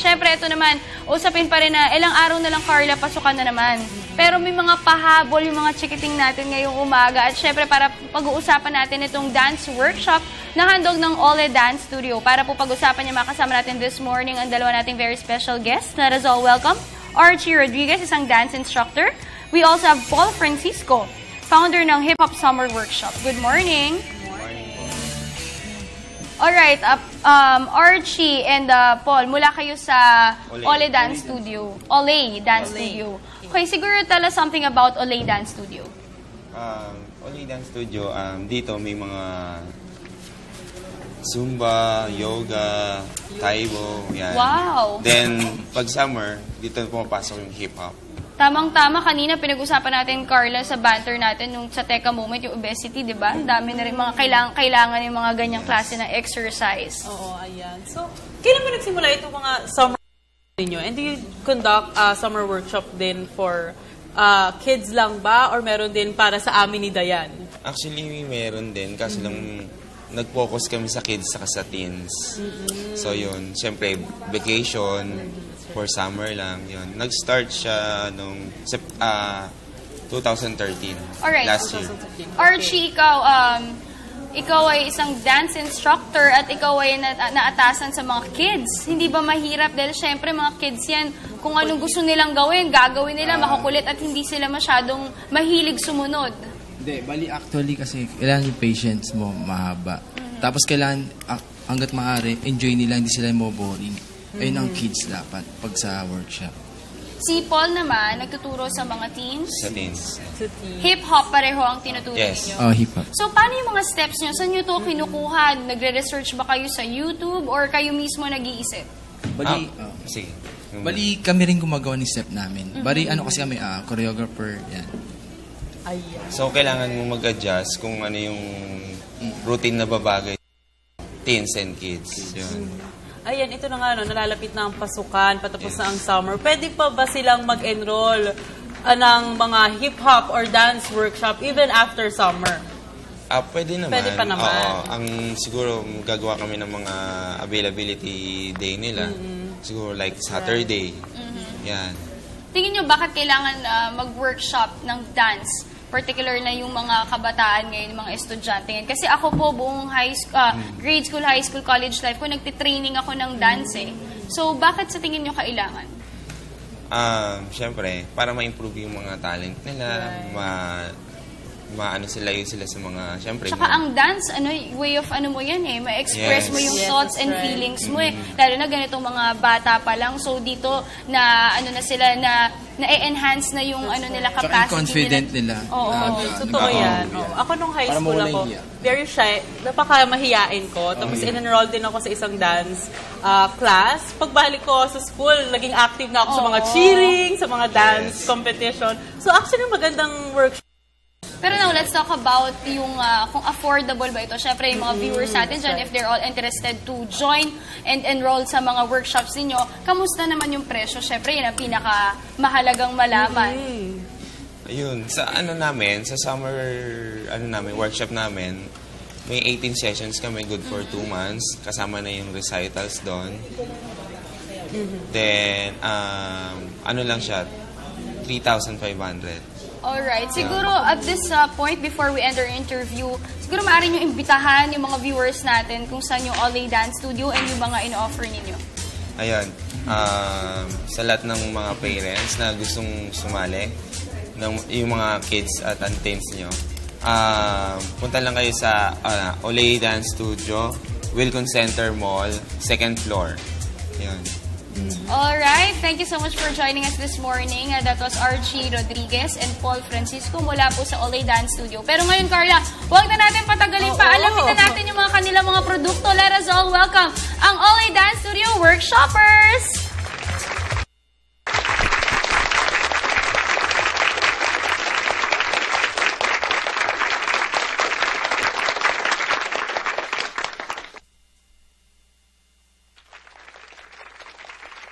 syempre, ito naman, usapin pa rin na ilang araw na lang, Carla, pasukan na naman. Pero may mga pahabol yung mga chikiting natin ngayong umaga. At syempre, para pag-uusapan natin itong dance workshop na handog ng Ole Dance Studio. Para po pag-usapan niya, makasama natin this morning ang dalawa nating very special guests. Let us all welcome Archie Rodriguez, isang dance instructor. We also have Paul Francisco, founder ng Hip Hop Summer Workshop. Good morning. Alright, Archie and Paul, mula kayo sa Ole Dance Studio. Ole Dance Studio. Okay, siguro tell us something about Ole Dance Studio. Ole Dance Studio, dito may mga Zumba, yoga, Taibo, yan. Wow! Then, pag summer, dito pumapasok yung hip-hop. Tamang-tama, kanina pinag-usapan natin, Carla, sa banter natin nung sa Teka Moment, yung obesity, di ba? Ang dami na rin mga kailangan yung mga ganyang klase ng exercise. Oo, ayan. So, kailan ba nagsimula itong mga summer ninyo? And do you conduct summer workshop din for kids lang ba? Or meron din para sa amin ni Dayan? Actually, meron din. Kasi lang nag-focus kami sa kids saka sa teens. So, yun. Siyempre, vacation. For summer lang, yun. Nag-start siya nung 2013. Alright. Last year. Archie, ikaw ay isang dance instructor at ikaw ay naatasan sa mga kids. Hindi ba mahirap? Dahil syempre mga kids yan, kung anong gusto nilang gawin, gagawin nila, makukulit at hindi sila masyadong mahilig sumunod. Hindi, bali actually kasi kailangan yung patience mo mahaba. Tapos kailangan, hanggat maaari, enjoy nila, hindi sila mo boring. Ayun ang kids dapat pag sa workshop. Si Paul naman, nagtuturo sa mga teens. Sa teens. Hip-hop pareho ang tinuturo ninyo. Oh, hip-hop. So, paano yung mga steps nyo? Saan nyo ito kinukuha? Nagre-research ba kayo sa YouTube or kayo mismo nag-iisip? Bali, sige. Bali, kami rin gumagawa ng step namin. Bali, ano kasi kami, choreographer, yan. Ayan. So, kailangan mo mag-adjust kung ano yung routine na babagay teens and kids. Yun. Ayan, ito na nga, nalalapit na ang pasukan, patapos na ang summer. Pwede pa ba silang mag-enroll ng mga hip-hop or dance workshop even after summer? Pwede naman. Pwede pa naman. Oo, ang siguro gagawa kami ng mga availability day nila. Siguro like Saturday. Yan. Tingin nyo, bakit kailangan mag-workshop ng dance? Particular na yung mga kabataan ngayon, yung mga estudyante ngayon. Kasi ako po, buong grade school, high school, college life ko, nagtitraining ako ng dance eh. So, bakit sa tingin nyo kailangan? Siyempre, para ma-improve yung mga talent nila, maano sila yun sila sa mga, siyempre. Tsaka ang dance, way of mo yan eh, ma-express mo yung thoughts and feelings mo eh. Lalo na ganitong mga bata pa lang. So dito, na sila, na-enhance na yung nila capacity. Tsaka confident nila. Oo. Totoo yan. Ako nung high school ako, very shy, napaka-mahiyain ko. Tapos in-enroll din ako sa isang dance class. Pagbalik ko sa school, naging active na ako sa mga cheering, sa mga dance competition. So actually, magandang workshop. Pero now, let's talk about yung kung affordable ba ito. Siyempre, yung mga viewers natin dyan, if they're all interested to join and enroll sa mga workshops ninyo, kamusta naman yung presyo? Siyempre, yun ang pinakamahalagang malaman. Ayun, sa sa summer workshop namin, may 18 sessions kami, good for 2 months. Kasama na yung recitals doon. Then, lang siya, 3,500. Alright. Siguro at this point, before we end our interview, siguro maaari nyo imbitahan yung mga viewers natin kung saan yung Ole Dance Studio and yung mga in-offer ninyo. Ayan. Sa lahat ng mga parents na gustong sumali, yung mga kids at teens nyo, punta lang kayo sa Ole Dance Studio, Wilcon Center Mall, 2nd floor. Ayan. Alright, thank you so much for joining us this morning. That was Archie Rodriguez and Paul Francisco mula po sa Ole Dance Studio. Pero ngayon, Carla, huwag na natin patagalin pa. Alamin na natin yung mga kanilang mga produkto. Let us all welcome ang Ole Dance Studio Workshoppers!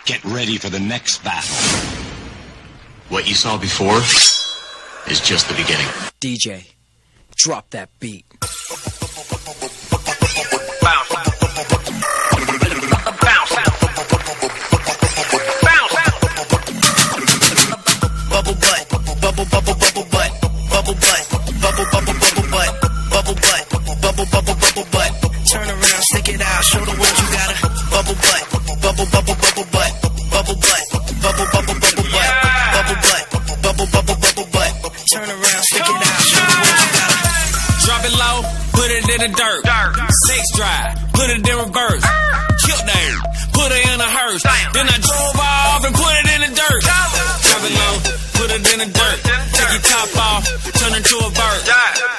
Get ready for the next battle. What you saw before is just the beginning. DJ, drop that beat. bubble bubble butt, bubble butt, bubble bubble bubble butt, bubble butt, bubble bubble bubble butt. Turn around, stick it out, show the world you got it. Drop it low, put it in the dirt. Sex drive, put it in reverse. Killed her, put her in a hearse. Then I drove off and put it in the dirt. Drop it low, put it in the dirt. Take your top off, turn into a bird.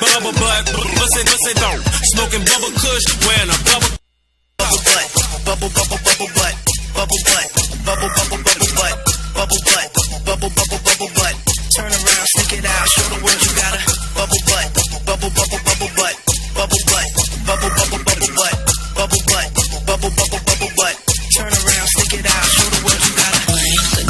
Bubble butt, what's it though? Smoking bubble kush, wearing a bubble. Bubble butt, bubble bubble bubble butt, bubble butt, bubble bubble bubble butt, bubble butt, bubble bubble bubble butt. Turn around, stick it out, show the world you got a bubble butt, bubble bubble bubble butt, bubble butt, bubble bubble bubble butt, bubble butt, bubble bubble bubble butt. Turn around, stick it out, show the world you got a.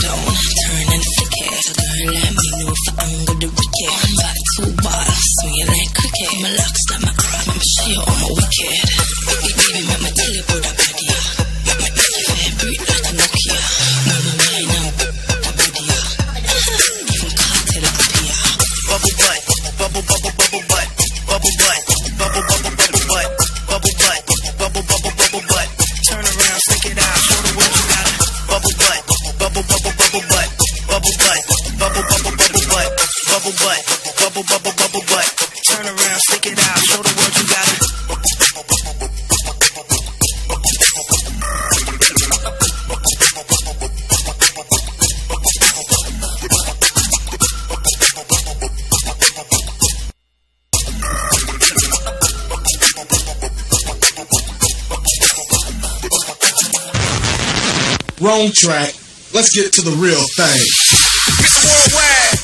Turn and flick it. So girl, let me know if I'm good to wicked. One back, two bars, swing it like cricket. My locks, not my crap, I'ma show you all my wicked. Baby, make my tell you about that body, yeah. Make my take your favorite like a Nokia. Mama, wine out, that body, yeah. Even cartel up here. Bubble butt, bubble bubble bubble butt, bubble butt, bubble bubble bubble butt, bubble butt, bubble bubble bubble butt. Turn around, stick it out, show the world you got a bubble butt, bubble bubble bubble butt, bubble butt, bubble bubble bubble butt, bubble butt, bubble bubble bubble butt. Turn around, stick it out, show the world you got it. Wrong track. Let's get to the real thing. It's worldwide.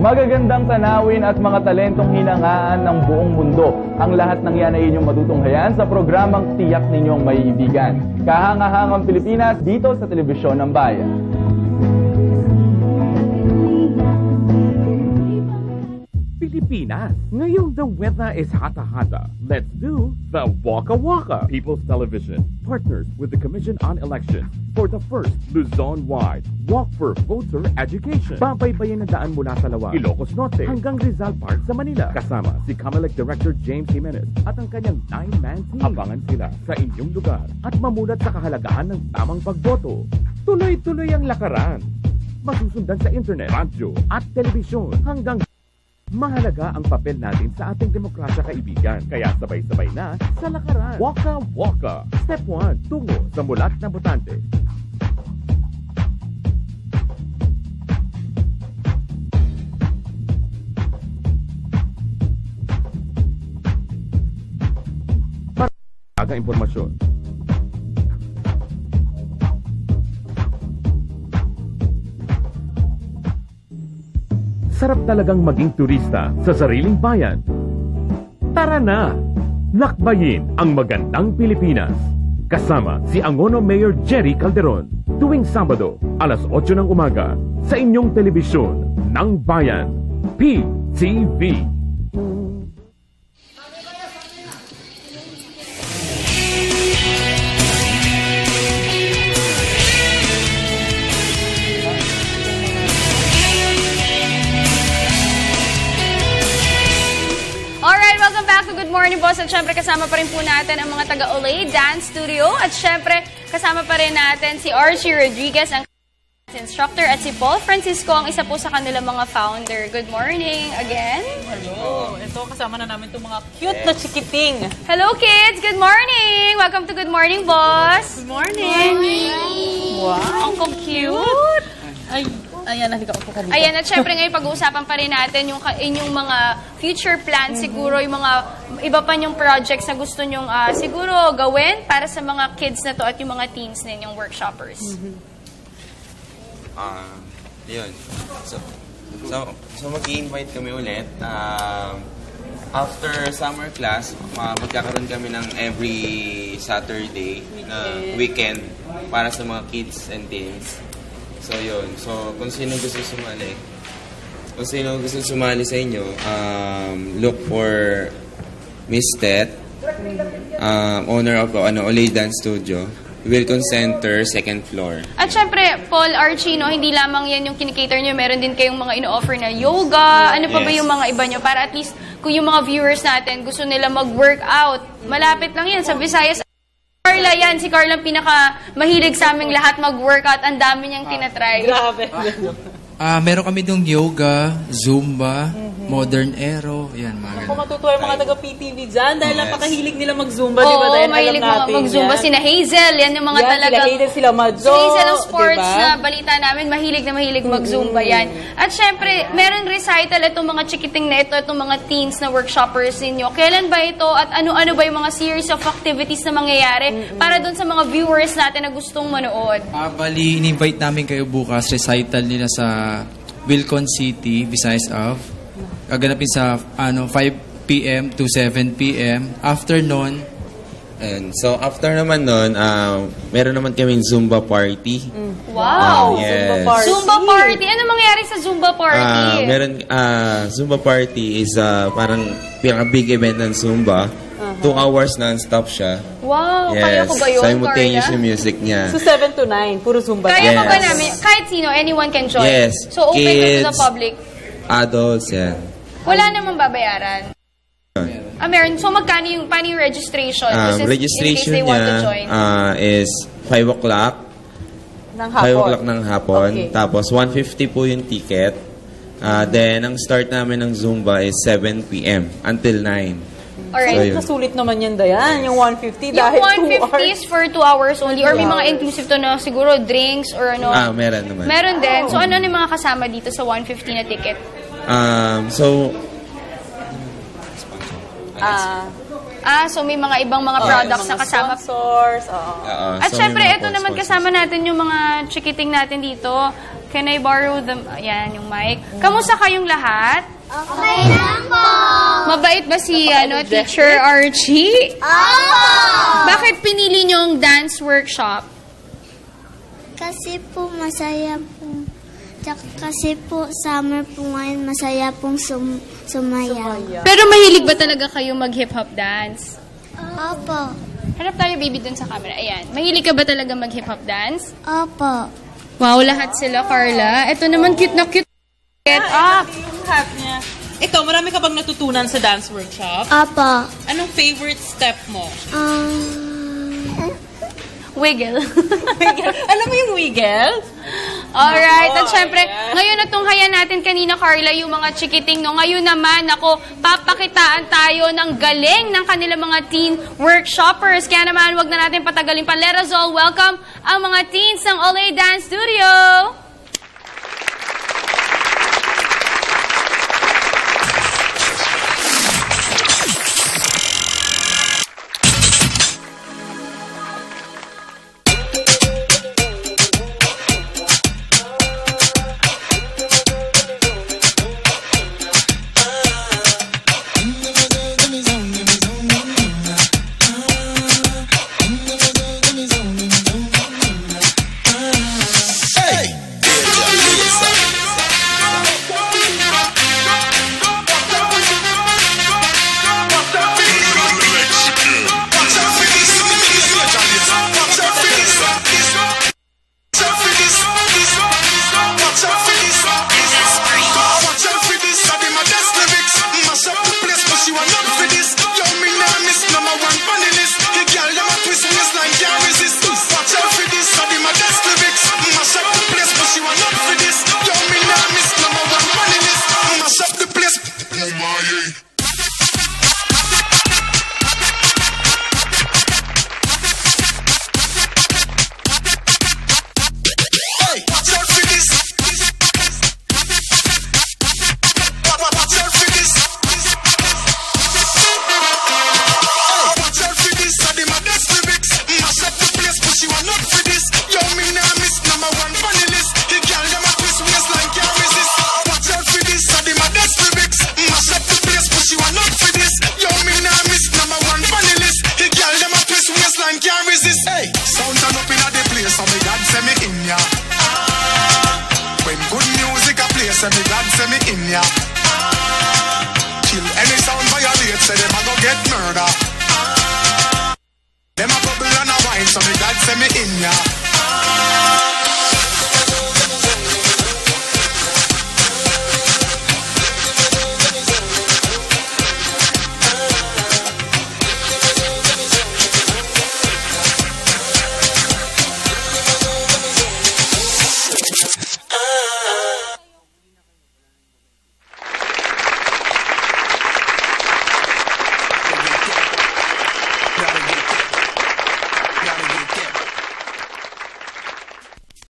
Magagandang tanawin at mga talentong hinangaan ng buong mundo. Ang lahat ng yan ay inyong matutunghayan sa programang Tiyak Ninyong Maiibigan. Kahangahangang Pilipinas dito sa Telebisyon ng Bayan. Pilipinas. Ngayong the weather is hata-hata. Let's do the Waka Waka. People's Television partners with the Commission on Elections for the first Luzon-wide Walk for Voter Education. Babaybayin na daan mula sa Lawa, Ilocos Norte hanggang Rizal Park sa Manila. Kasama si COMELEC Director James Jimenez at ang kanyang 9-man team. Abangan sila sa inyong lugar at mamulat sa kahalagaan ng tamang pagboto. Tuloy-tuloy ang lakaran. Masusundan sa internet, radyo at telebisyon hanggang mahalaga ang papel natin sa ating demokrasya, kaibigan. Kaya sabay-sabay na sa lakaran. Waka Waka. Step 1. Tungo sa mulat na botante. Para impormasyon. Sarap talagang maging turista sa sariling bayan. Tara na! Lakbayin ang magandang Pilipinas. Kasama si Angono Mayor Jerry Calderon. Tuwing Sabado, alas 8 ng umaga, sa inyong telebisyon ng bayan. PTV. Good morning, boss. At syempre, kasama pa rin po natin ang mga taga-Olay Dance Studio. At syempre, kasama pa rin natin si Archie Rodriguez, ang instructor, at si Paul Francisco, ang isa po sa kanilang mga founder. Good morning again. Hello. Ito, kasama na namin itong mga cute na chikiting. Hello, kids. Good morning. Welcome to Good Morning, boss. Good morning. Wow. Ang cute. Ay, ayan, halika ko kanina. Ayan, at syempre ngayon pag-uusapan pa rin natin yung inyong mga future plans, siguro yung mga iba pa yung projects na gusto nyong siguro gawin para sa mga kids na to at yung mga teens ninyong workshoppers. Yun. So mag-i-invite kami ulit. After summer class, magkakaroon kami ng every Saturday na weekend para sa mga kids and teens. So yun. So kung sino gusto sumali sa inyo, look for Miss Tet, owner of Olay Dance Studio. Wilcon Center, second floor. At syempre, Paul, Archie, no, hindi lamang yan yung kinikater nyo. Meron din kayong mga ino-offer na yoga. Ano pa ba yung mga iba nyo? Para at least, kung yung mga viewers natin gusto nila mag-workout, malapit lang yan sa Visayas. Carla yan. Si Carla ang pinaka mahilig sa aming lahat mag-workout. Ang dami niyang tinatry. Grabe. Meron kami dong yoga, Zumba, Modern Aero, yan, mga Ako ganun. matutuwa yung mga taga-PTV dyan dahil napakahilig nila mag-Zumba, di ba? Oo, Dahil mahilig alam mga natin mag-Zumba. yan. Sina Hazel, yan yung mga Yan, talagang... sila Hazel, sila Madzo, Si Hazel ang sports diba? na balita namin, mahilig na mahilig mag-Zumba yan. At syempre, meron recital itong mga chikiting na ito, itong mga teens na workshoppers ninyo. Kailan ba ito at ano-ano ba yung mga series of activities na mangyayari para dun sa mga viewers natin na gustong manood? Bali, in-invite namin kayo bukas, recital nila sa Wilcon City, Visayas of. Gaganapin sa 5 p.m. to 7 p.m. After nun, And so, after naman nun, meron naman kaming Zumba party. Wow! Yes. Zumba party. Ano mangyayari sa Zumba party? Zumba party is parang pinaka-big event ng Zumba. 2 hours non-stop siya. Wow! Yes. Kaya ko ba yun, Simultaneous Carla? yung music niya. So 7 to 9, puro Zumba. Kaya Yes. pa ba namin? Kahit sino, anyone can join? Yes. So, open to the Kids, public? Adults, yan. Wala namang babayaran? Meron. So, magkano paano yung registration? Just Registration in case they want to join. niya is 5 o'clock. Ng 5 o'clock ng hapon. Okay. Tapos, 150 po yung ticket. Then, ang start namin ng Zumba is 7 p.m. until 9. Alright. So, yun. Kasulit naman yan, Dayan. Yung 150 Yung dahil 2 150 hours. is for 2 hours only or may mga inclusive to na siguro drinks or ano? Meron naman. Meron din. So, ano yung mga kasama dito sa 150 na ticket? So may mga ibang mga products na kasama. Sponsors. At syempre, ito naman kasama natin yung mga chikiting natin dito. Can I borrow ayan, yung mic. Kamusta kayong lahat? Okay lang po. Mabait ba si Teacher Archie? Bakit pinili niyo ang dance workshop? Kasi po masaya po. Kasi po summer po ngayon masaya pong sumayaw. Pero mahilig ba talaga kayo mag-hip-hop dance? Opo. Harap tayo, baby, dun sa camera. Ayan. Mahilig ka ba talaga mag-hip-hop dance? Opo. Wow, lahat sila, Carla. Ito naman, cute na cute. Get up! Yung hat niya. Ito, marami ka bang natutunan sa dance workshop? Opo. Anong favorite step mo? Wiggle. Alam mo yung wiggle? Alright. At syempre, ngayon natunghayan natin kanina, Carla, yung mga chikiting, no? Ngayon naman, papakitaan tayo ng galing ng kanilang mga teen workshoppers. Kaya naman, wag na natin patagalin pa. Let us all welcome ang mga teens ng Olay Dance Studio! Them a bubble and a wine. wine, so me glad say me in ya.